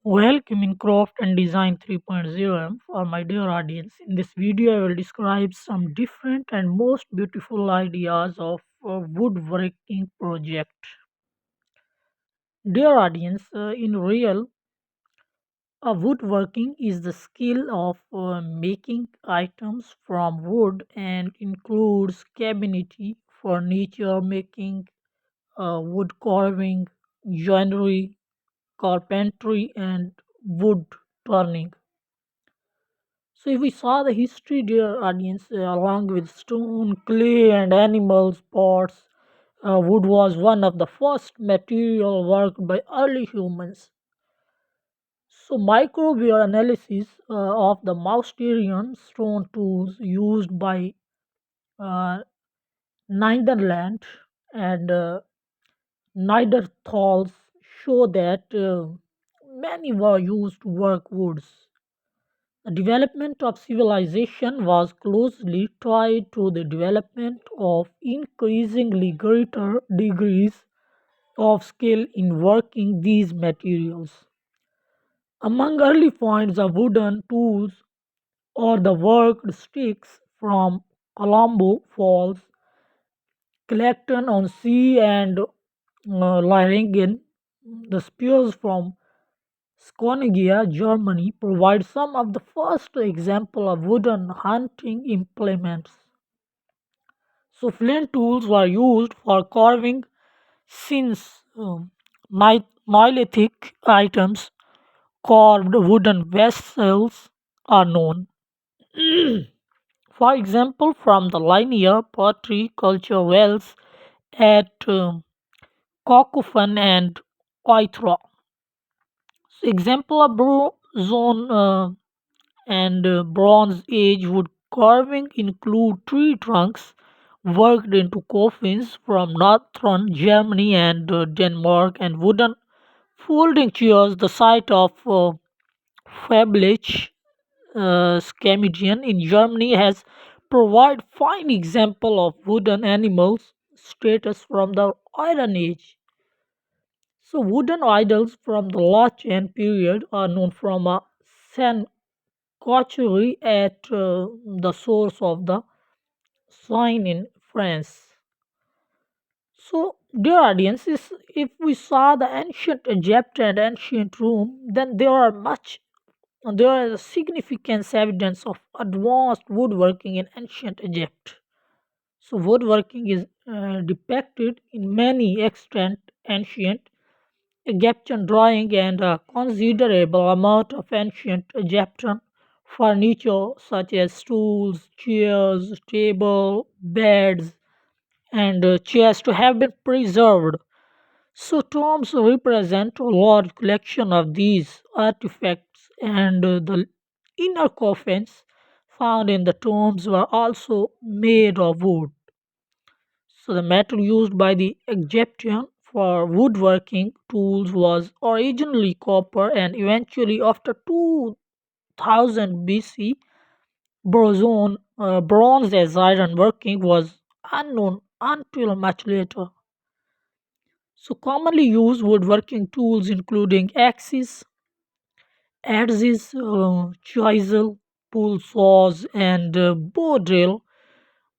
Welcome in Craft and Design 3.0 for my dear audience. In this video, I will describe some different and most beautiful ideas of a woodworking project. Dear audience, in real, a woodworking is the skill of making items from wood and includes cabinetry, furniture making, wood carving, joinery, carpentry, and wood turning. So, if we saw the history, dear audience, along with stone, clay, and animals, pots, wood was one of the first material worked by early humans. So, microbial analysis of the Mousterian stone tools used by uh, Netherlands and Neanderthals show that many were used to work woods. The development of civilization was closely tied to the development of increasingly greater degrees of skill in working these materials. Among early finds of wooden tools are the worked sticks from Colombo Falls, Clacton on Sea, and Lyringen. The spears from Skåne, Germany, provide some of the first example of wooden hunting implements. So flint tools were used for carving since Neolithic items, carved wooden vessels are known. For example, from the linear pottery culture wells at Kokufan and Oithra. So example of zone and Bronze Age wood carving include tree trunks worked into coffins from northern Germany and Denmark, and wooden folding chairs. The site of Fablich Scamedian in Germany has provide fine example of wooden animals status from the Iron Age. So wooden idols from the Latin period are known from a San Cauchery at the source of the Seine in France. So, dear audiences, if we saw the ancient Egypt and ancient Rome, then there is significant evidence of advanced woodworking in ancient Egypt. So, woodworking is depicted in many extant ancient Egyptian drawing, and a considerable amount of ancient Egyptian furniture such as stools, chairs, table, beds, and chests have been preserved. So tombs represent a large collection of these artifacts, and the inner coffins found in the tombs were also made of wood. So the metal used by the Egyptian for woodworking tools was originally copper, and eventually after 2000 BC bronze as iron working was unknown until much later. So commonly used woodworking tools including axes, adzes, chisel, pull saws, and bow drill.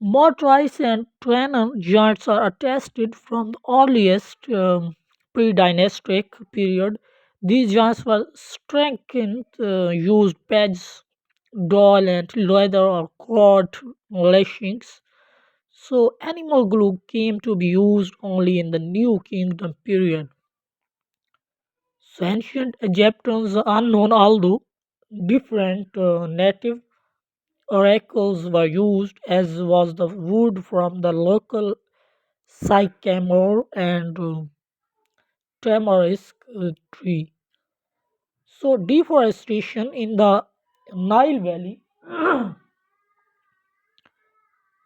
Mortise and Trianon joints are attested from the earliest pre-dynastic period. These joints were strengthened, used pads, doll, and leather or cord lashings. So animal glue came to be used only in the New Kingdom period. So ancient Egyptians are unknown, although different native oracles were used, as was the wood from the local sycamore and tamarisk tree. So, deforestation in the Nile Valley,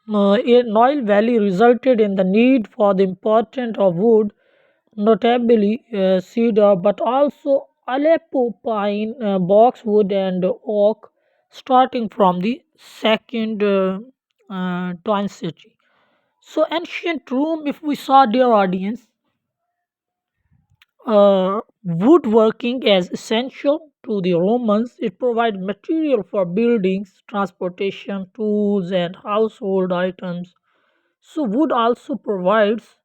Nile Valley resulted in the need for the import of wood, notably cedar, but also Aleppo pine, boxwood, and oak, starting from the second twine century. So, ancient Rome, if we saw, dear audience, Woodworking as essential to the Romans. It provided material for buildings, transportation, tools, and household items. So, wood also provides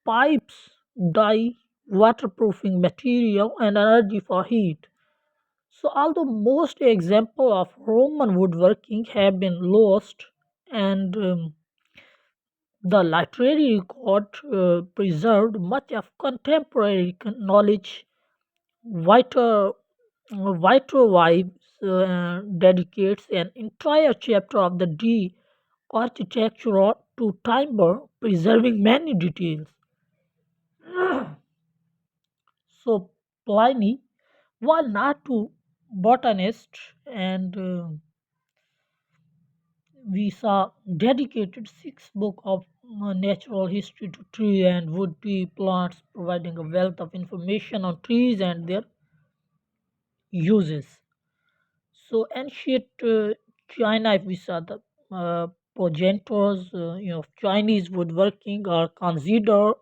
pipes, dye, waterproofing material, and energy for heat. So, although most examples of Roman woodworking have been lost, and the literary record preserved much of contemporary knowledge. Vital, Vital Vibes dedicates an entire chapter of the D architecture to timber, preserving many details. So Pliny, while not to botanist, and we saw dedicated six book of natural history to tree and wood tree plants, providing a wealth of information on trees and their uses. So ancient China, if we saw the progenitors, of Chinese woodworking are considered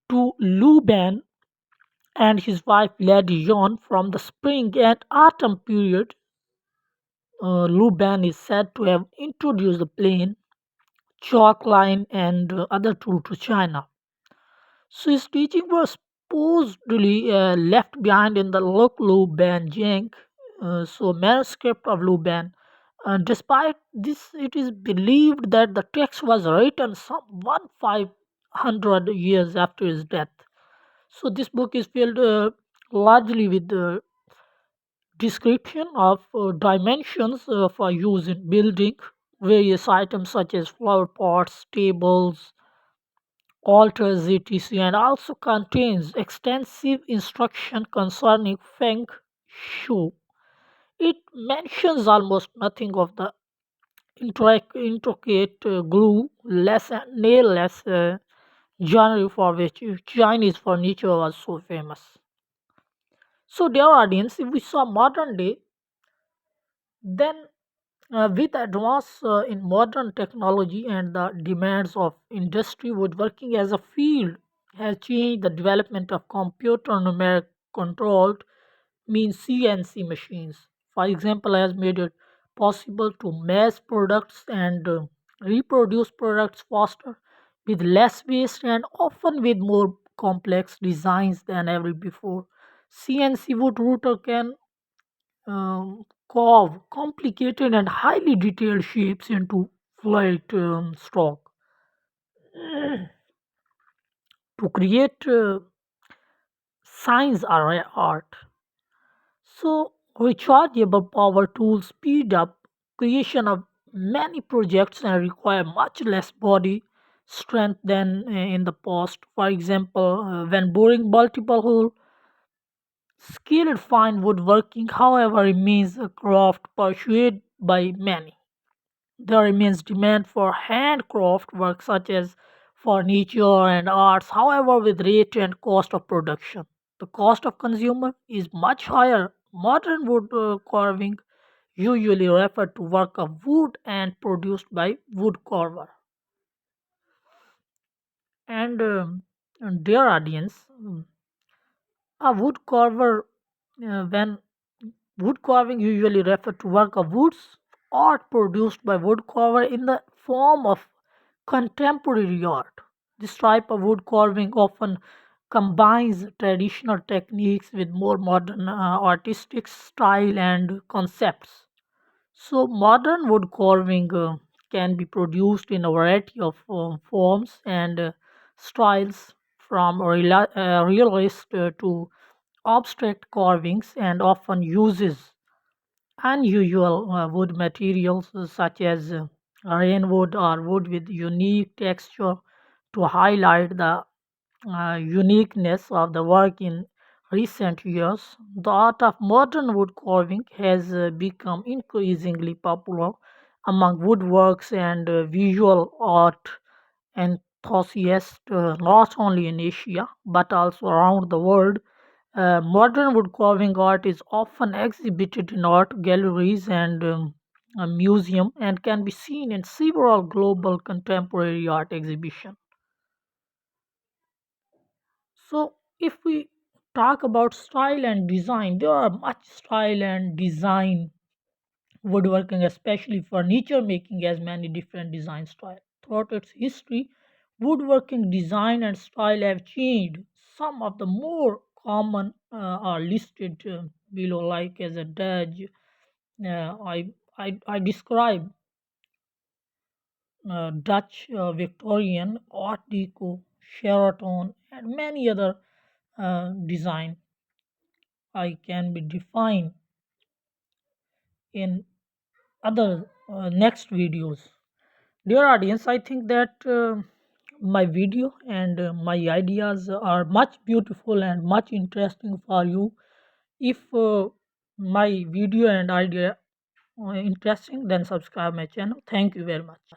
to Lu Ban and his wife Lady Yuan from the spring and autumn period. Lu Ban is said to have introduced the plane, chalk line, and other tools to China. So his teaching was supposedly left behind in the Lok Lu Ban Jiang, manuscript of Lu Ban. Despite this, it is believed that the text was written some 1500 years after his death. So this book is filled largely with the description of dimensions for use in building various items such as flower pots, tables, altars, etc., and also contains extensive instruction concerning feng shui. It mentions almost nothing of the intricate glue-less and nail-less genre for which Chinese furniture was so famous. So, dear audience, if we saw modern day, then with advance in modern technology and the demands of industry, woodworking as a field has changed the development of computer numeric controlled means CNC machines. For example, has made it possible to mass products and reproduce products faster with less waste and often with more complex designs than ever before. CNC wood router can carve complicated and highly detailed shapes into flat stock to create science or art. So, rechargeable power tools speed up creation of many projects and require much less body strength than in the past. For example, when boring multiple hole, skilled fine woodworking, however, remains a craft pursued by many. There remains demand for handcraft work such as furniture and arts, however, with rate and cost of production. The cost of consumer is much higher. Modern wood carving usually refer to work of wood and produced by wood carver. And dear audience, a wood carver, when wood carving usually refer to work of woods art produced by wood carver in the form of contemporary art. This type of wood carving often combines traditional techniques with more modern artistic style and concepts. So, modern wood carving can be produced in a variety of forms and styles, from realist to abstract carvings, and often uses unusual wood materials such as rainwood or wood with unique texture to highlight the uniqueness of the work in recent years. The art of modern wood carving has become increasingly popular among woodworks and visual art enthusiasts, not only in Asia but also around the world. Modern wood carving art is often exhibited in art galleries and a museum and can be seen in several global contemporary art exhibitions. So, If we talk about style and design, there are much style and design. Woodworking, especially furniture making, has many different design styles. Throughout its history, woodworking design and style have changed. Some of the more common are listed below, like as a Dutch. I describe Dutch, Victorian, Art Deco, Sheraton, and many other design. I can be defined in other next videos. Dear audience, I think that my video and my ideas are much beautiful and much interesting for you. If my video and idea are interesting, then subscribe my channel. Thank you very much.